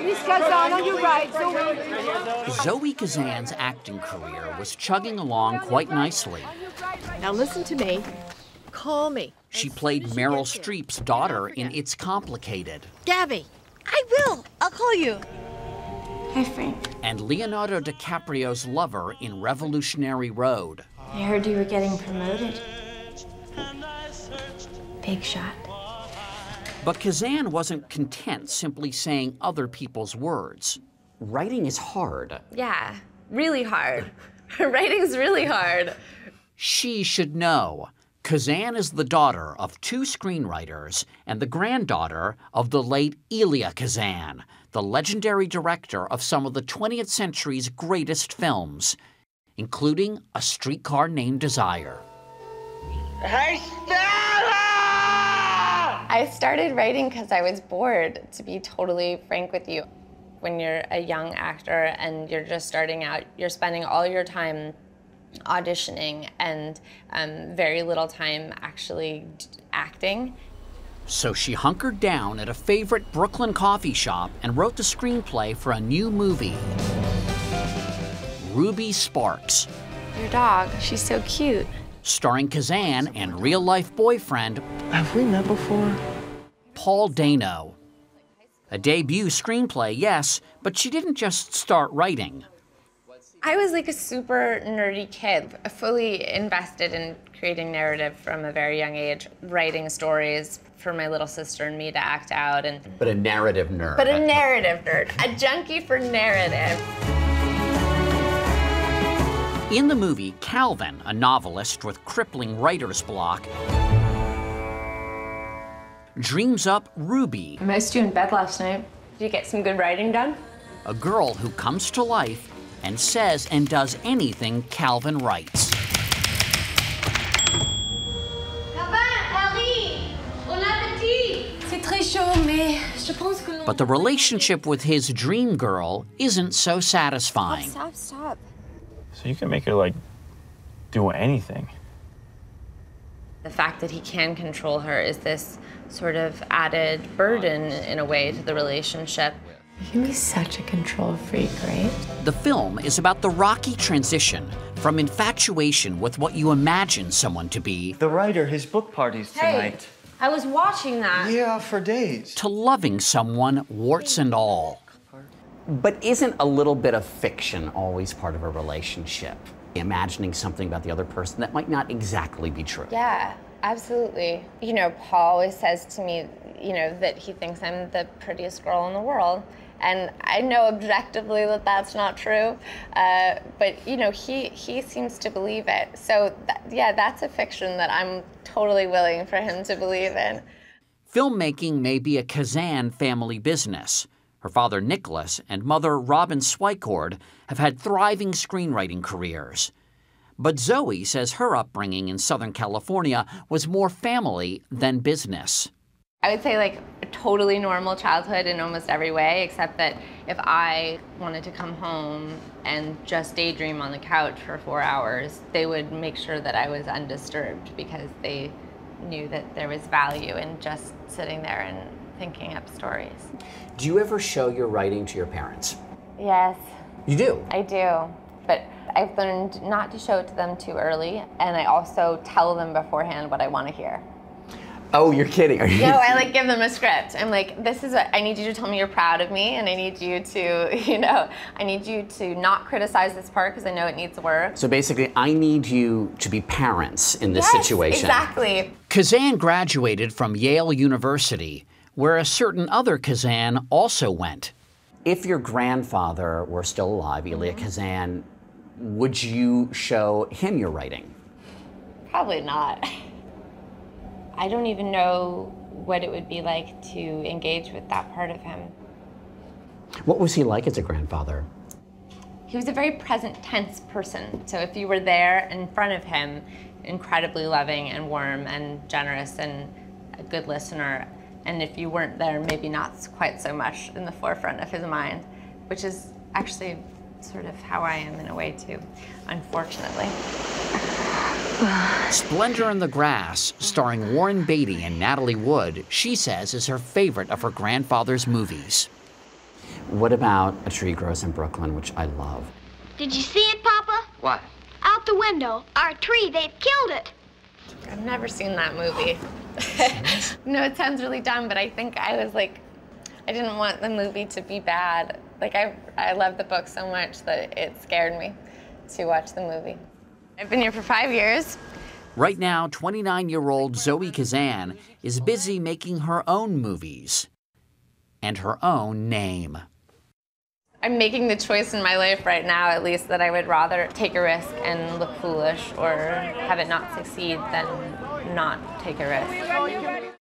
Miss Kazan, on your right, Zoe. Zoe Kazan's acting career was chugging along quite nicely. Now listen to me. Call me. She played Meryl Streep's daughter in It's Complicated. Gabby. I will. I'll call you. Hi, Frank. And Leonardo DiCaprio's lover in Revolutionary Road. I heard you were getting promoted. Big shot. But Kazan wasn't content simply saying other people's words. Writing is hard. Yeah, really hard. Writing's really hard. She should know. Kazan is the daughter of 2 screenwriters and the granddaughter of the late Elia Kazan, the legendary director of some of the 20th century's greatest films, including A Streetcar Named Desire. Hey, Stella! I started writing because I was bored, to be totally frank with you. When you're a young actor and you're just starting out, you're spending all your time auditioning and very little time actually acting. So she hunkered down at a favorite Brooklyn coffee shop and wrote the screenplay for a new movie, Ruby Sparks. Your dog, she's so cute. Starring Kazan and real-life boyfriend, Have we met before? Paul Dano. A debut screenplay, yes, but she didn't just start writing. I was like a super nerdy kid, fully invested in creating narrative from a very young age, writing stories for my little sister and me to act out. But a narrative nerd. But a narrative nerd, a junkie for narrative. In the movie, Calvin, a novelist with crippling writer's block, dreams up Ruby, I missed you in bed last night. Did you get some good writing done? a girl who comes to life and says and does anything Calvin writes. But the relationship with his dream girl isn't so satisfying. Stop. So you can make her, like, do anything. The fact that he can control her is this sort of added burden, in a way, to the relationship. You can be such a control freak, right? The film is about the rocky transition from infatuation with what you imagine someone to be The writer, his book parties tonight. I was watching that. Yeah, for days. to loving someone, warts and all. But isn't a little bit of fiction always part of a relationship? Imagining something about the other person that might not exactly be true. Yeah, absolutely. You know, Paul always says to me, you know, that he thinks I'm the prettiest girl in the world. And I know objectively that that's not true, but you know, he seems to believe it. So yeah, that's a fiction that I'm totally willing for him to believe in. Filmmaking may be a Kazan family business. Her father, Nicholas, and mother, Robin Swycord, have had thriving screenwriting careers. But Zoe says her upbringing in Southern California was more family than business. I would say like a totally normal childhood in almost every way, except that if I wanted to come home and just daydream on the couch for 4 hours, they would make sure that I was undisturbed because they knew that there was value in just sitting there and thinking up stories. Do you ever show your writing to your parents? Yes, You do? I do. But I've learned not to show it to them too early, and I also tell them beforehand what I want to hear. Oh, you're kidding. Are you? No, I like give them a script. I'm like, this is what I need you to tell me you're proud of me, and I need you to, you know, I need you to not criticize this part because I know it needs work. So basically, I need you to be parents in this Yes, situation. Exactly. Kazan graduated from Yale University, where a certain other Kazan also went. If your grandfather were still alive, Elia Kazan, would you show him your writing? Probably not. I don't even know what it would be like to engage with that part of him. What was he like as a grandfather? He was a very present tense person. So if you were there in front of him, incredibly loving and warm and generous and a good listener. And if you weren't there, maybe not quite so much in the forefront of his mind, which is actually sort of how I am in a way too, unfortunately. Splendor in the Grass, starring Warren Beatty and Natalie Wood, she says is her favorite of her grandfather's movies. What about A Tree Grows in Brooklyn, which I love? Did you see it, Papa? What? Out the window. Our tree, they've killed it. I've never seen that movie. No, it sounds really dumb, but I think I was like, I didn't want the movie to be bad. Like, I love the book so much that it scared me to watch the movie. I've been here for 5 years. Right now, 29-year-old Zoe Kazan is busy making her own movies and her own name. I'm making the choice in my life right now, at least, that I would rather take a risk and look foolish or have it not succeed than not take a risk.